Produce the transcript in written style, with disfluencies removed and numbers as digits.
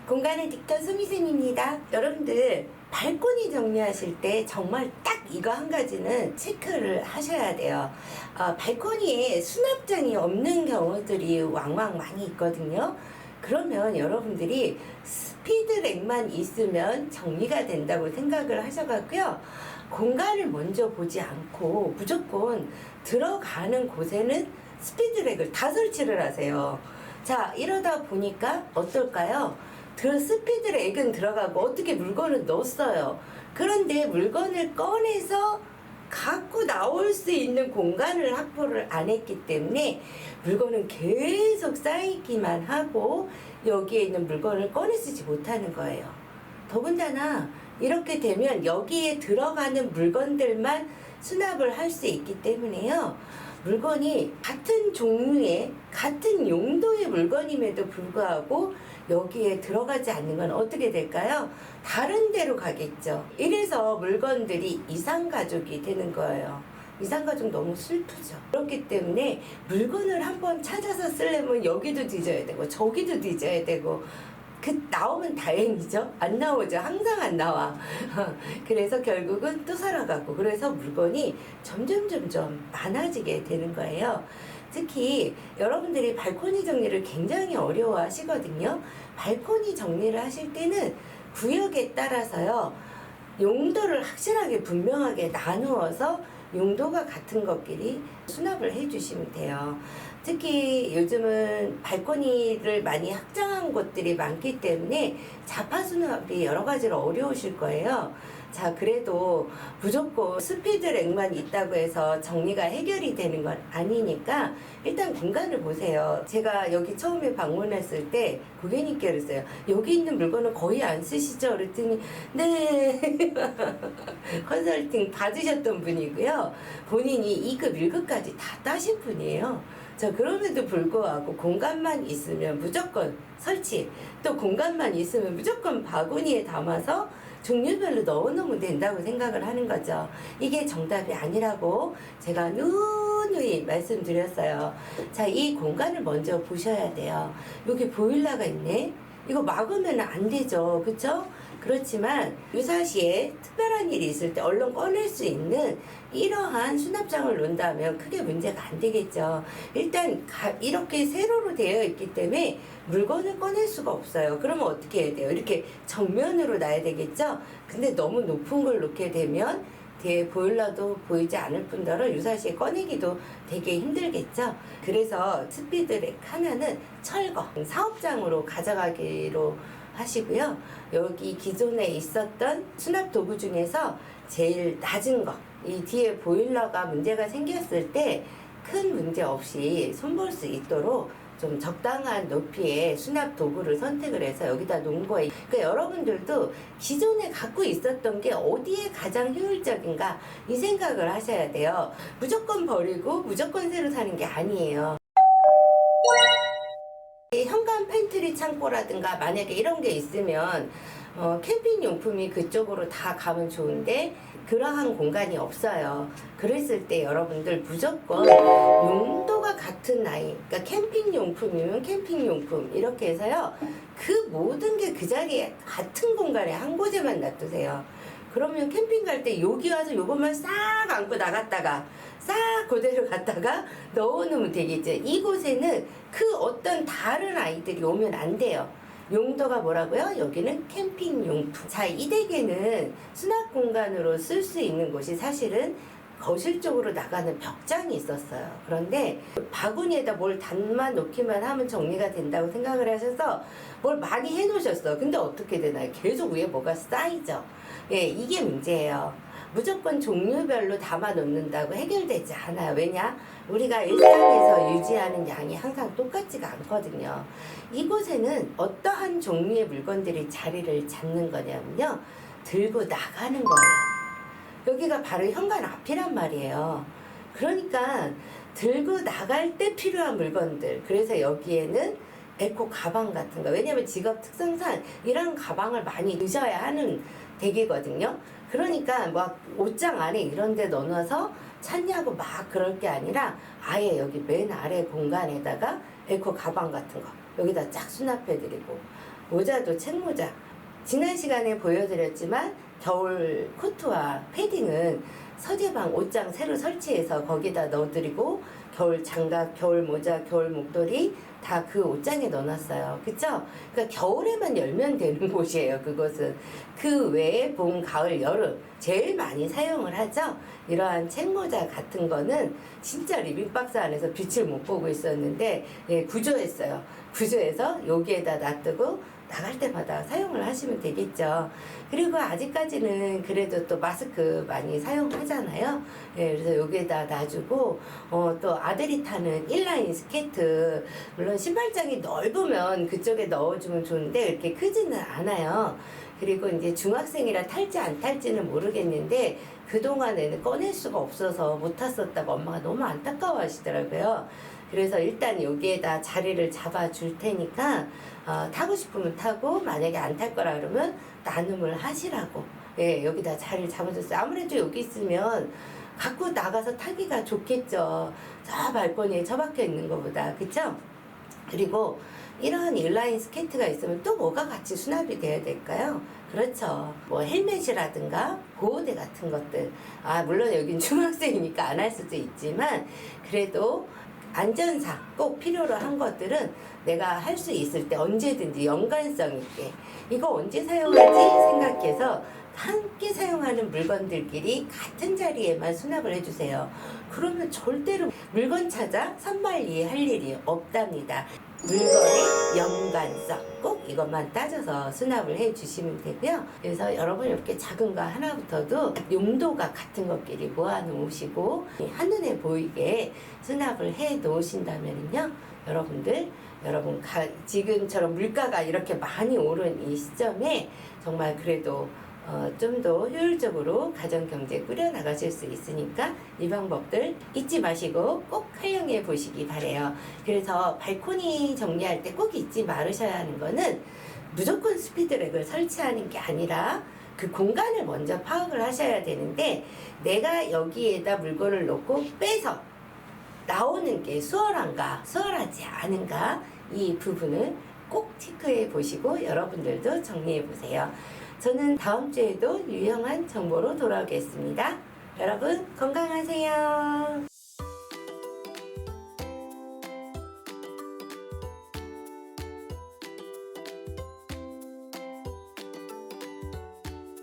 공간의 딕터 수미쌤입니다. 여러분들 발코니 정리하실 때 정말 딱 이거 한 가지는 체크를 하셔야 돼요. 발코니에 수납장이 없는 경우들이 왕왕 많이 있거든요. 그러면 여러분들이 스피드렉만 있으면 정리가 된다고 생각을 하셔가고요. 공간을 먼저 보지 않고 무조건 들어가는 곳에는 스피드렉을 다 설치를 하세요. 자, 이러다 보니까 어떨까요? 스피드렉은 들어가고 어떻게 물건을 넣었어요. 그런데 물건을 꺼내서 갖고 나올 수 있는 공간을 확보를 안 했기 때문에 물건은 계속 쌓이기만 하고 여기에 있는 물건을 꺼내 쓰지 못하는 거예요. 더군다나 이렇게 되면 여기에 들어가는 물건들만 수납을 할 수 있기 때문에요. 물건이 같은 종류의 같은 용도의 물건임에도 불구하고 여기에 들어가지 않는 건 어떻게 될까요? 다른 데로 가겠죠. 이래서 물건들이 이상가족이 되는 거예요. 이상가족 너무 슬프죠. 그렇기 때문에 물건을 한번 찾아서 쓰려면 여기도 뒤져야 되고 저기도 뒤져야 되고 나오면 다행이죠. 안 나오죠. 항상 안 나와. 그래서 결국은 또 살아가고 그래서 물건이 점점 많아지게 되는 거예요. 특히 여러분들이 발코니 정리를 굉장히 어려워 하시거든요. 발코니 정리를 하실 때는 구역에 따라서요. 용도를 확실하게 분명하게 나누어서 용도가 같은 것끼리 수납을 해 주시면 돼요. 특히 요즘은 발코니를 많이 확장한 곳들이 많기 때문에 자파 수납이 여러 가지로 어려우실 거예요. 자, 그래도 무조건 스피드렉만 있다고 해서 정리가 해결이 되는 건 아니니까 일단 공간을 보세요. 제가 여기 처음에 방문했을 때 고객님께 그랬어요. 여기 있는 물건은 거의 안 쓰시죠? 그랬더니 네. 컨설팅 받으셨던 분이고요. 본인이 2급, 1급까지 다 따신 분이에요. 자, 그럼에도 불구하고 공간만 있으면 무조건 설치, 또 공간만 있으면 무조건 바구니에 담아서 종류별로 넣어놓으면 된다고 생각을 하는 거죠. 이게 정답이 아니라고 제가 누누이 말씀드렸어요. 자, 이 공간을 먼저 보셔야 돼요. 여기 보일러가 있네. 이거 막으면 안 되죠. 그쵸? 그렇지만 유사시에 특별한 일이 있을 때 얼른 꺼낼 수 있는 이러한 수납장을 놓는다면 크게 문제가 안 되겠죠. 일단 이렇게 세로로 되어 있기 때문에 물건을 꺼낼 수가 없어요. 그러면 어떻게 해야 돼요? 이렇게 정면으로 놔야 되겠죠? 근데 너무 높은 걸 놓게 되면 뒤에 보일러도 보이지 않을 뿐더러 유사시에 꺼내기도 되게 힘들겠죠. 그래서 스피드렉 하나는 철거 사업장으로 가져가기로 하시고요. 여기 기존에 있었던 수납 도구 중에서 제일 낮은 거, 이 뒤에 보일러가 문제가 생겼을 때 큰 문제 없이 손볼 수 있도록 좀 적당한 높이의 수납 도구를 선택을 해서 여기다 놓은 거예요. 그러니까 여러분들도 기존에 갖고 있었던 게 어디에 가장 효율적인가 이 생각을 하셔야 돼요. 무조건 버리고 무조건 새로 사는 게 아니에요. 현관 팬트리 창고라든가 만약에 이런 게 있으면 캠핑 용품이 그쪽으로 다 가면 좋은데 그러한 공간이 없어요. 그랬을 때 여러분들 무조건 용도가 같은 그러니까 캠핑 용품이면 캠핑 용품 이렇게 해서요. 그 모든 게 그 자리에 같은 공간에 한 곳에만 놔두세요. 그러면 캠핑 갈 때 여기 와서 요것만 싹 안고 나갔다가 싹 그대로 갔다가 넣어놓으면 되겠죠. 이곳에는 그 어떤 다른 아이들이 오면 안 돼요. 용도가 뭐라고요? 여기는 캠핑 용품. 자, 이 댁에는 수납 공간으로 쓸 수 있는 곳이 사실은 거실 쪽으로 나가는 벽장이 있었어요. 그런데 바구니에다 뭘 담아 놓기만 하면 정리가 된다고 생각을 하셔서 뭘 많이 해 놓으셨어. 근데 어떻게 되나요? 계속 위에 뭐가 쌓이죠. 예, 이게 문제예요. 무조건 종류별로 담아 놓는다고 해결되지 않아요. 왜냐? 우리가 일상에서 유지하는 양이 항상 똑같지가 않거든요. 이곳에는 어떠한 종류의 물건들이 자리를 잡는 거냐면요. 들고 나가는 거예요. 여기가 바로 현관 앞이란 말이에요. 그러니까 들고 나갈 때 필요한 물건들. 그래서 여기에는 에코 가방 같은 거. 왜냐면 직업 특성상 이런 가방을 많이 넣으셔야 하는 댁이거든요. 그러니까 막 옷장 안에 이런 데 넣어놔서 찾냐고 막 그럴 게 아니라 아예 여기 맨 아래 공간에다가 에코 가방 같은 거 여기다 쫙 수납해드리고 모자도 책모자. 지난 시간에 보여드렸지만 겨울 코트와 패딩은 서재방 옷장 새로 설치해서 거기다 넣어드리고 겨울 장갑, 겨울 모자, 겨울 목도리 다 그 옷장에 넣어놨어요. 그쵸? 그러니까 겨울에만 열면 되는 곳이에요. 그것은. 그 외에 봄, 가을, 여름 제일 많이 사용을 하죠. 이러한 책모자 같은 거는 진짜 리빙박스 안에서 빛을 못 보고 있었는데 예, 구조했어요. 구조해서 여기에다 놔두고 나갈 때마다 사용을 하시면 되겠죠. 그리고 아직까지는 그래도 또 마스크 많이 사용하잖아요. 예, 그래서 여기에다 놔주고, 또 아들이 타는 인라인 스케이트, 물론 신발장이 넓으면 그쪽에 넣어주면 좋은데, 이렇게 크지는 않아요. 그리고 이제 중학생이라 탈지 안 탈지는 모르겠는데, 그동안에는 꺼낼 수가 없어서 못 탔었다고 엄마가 너무 안타까워 하시더라고요. 그래서 일단 여기에다 자리를 잡아 줄 테니까 타고 싶으면 타고 만약에 안 탈 거라 그러면 나눔을 하시라고 예, 여기다 자리를 잡아줬어요. 아무래도 여기 있으면 갖고 나가서 타기가 좋겠죠. 저 발코니에 처박혀 있는 것보다. 그쵸? 그리고 이런 인라인 스케이트가 있으면 또 뭐가 같이 수납이 돼야 될까요? 그렇죠. 뭐 헬멧이라든가 보호대 같은 것들. 물론 여긴 중학생이니까 안 할 수도 있지만 그래도 안전상 꼭 필요로 한 것들은 내가 할 수 있을 때 언제든지 연관성 있게 이거 언제 사용하지 생각해서 함께 사용하는 물건들끼리 같은 자리에만 수납을 해주세요. 그러면 절대로 물건 찾아 산만리 할 일이 없답니다. 물건의 연관성 꼭 이것만 따져서 수납을 해 주시면 되고요. 그래서 여러분 이렇게 작은 거 하나부터도 용도가 같은 것끼리 모아 놓으시고 한눈에 보이게 수납을 해 놓으신다면요. 여러분 지금처럼 물가가 이렇게 많이 오른 이 시점에 정말 그래도 좀 더 효율적으로 가정경제 꾸려나가실 수 있으니까 이 방법들 잊지 마시고 꼭 활용해 보시기 바래요. 그래서 발코니 정리할 때 꼭 잊지 말으셔야 하는 거는 무조건 스피드랙을 설치하는 게 아니라 그 공간을 먼저 파악을 하셔야 되는데 내가 여기에다 물건을 놓고 빼서 나오는 게 수월한가 수월하지 않은가 이 부분을 꼭 체크해 보시고 여러분들도 정리해 보세요. 저는 다음 주에도 유용한 정보로 돌아오겠습니다. 여러분 건강하세요.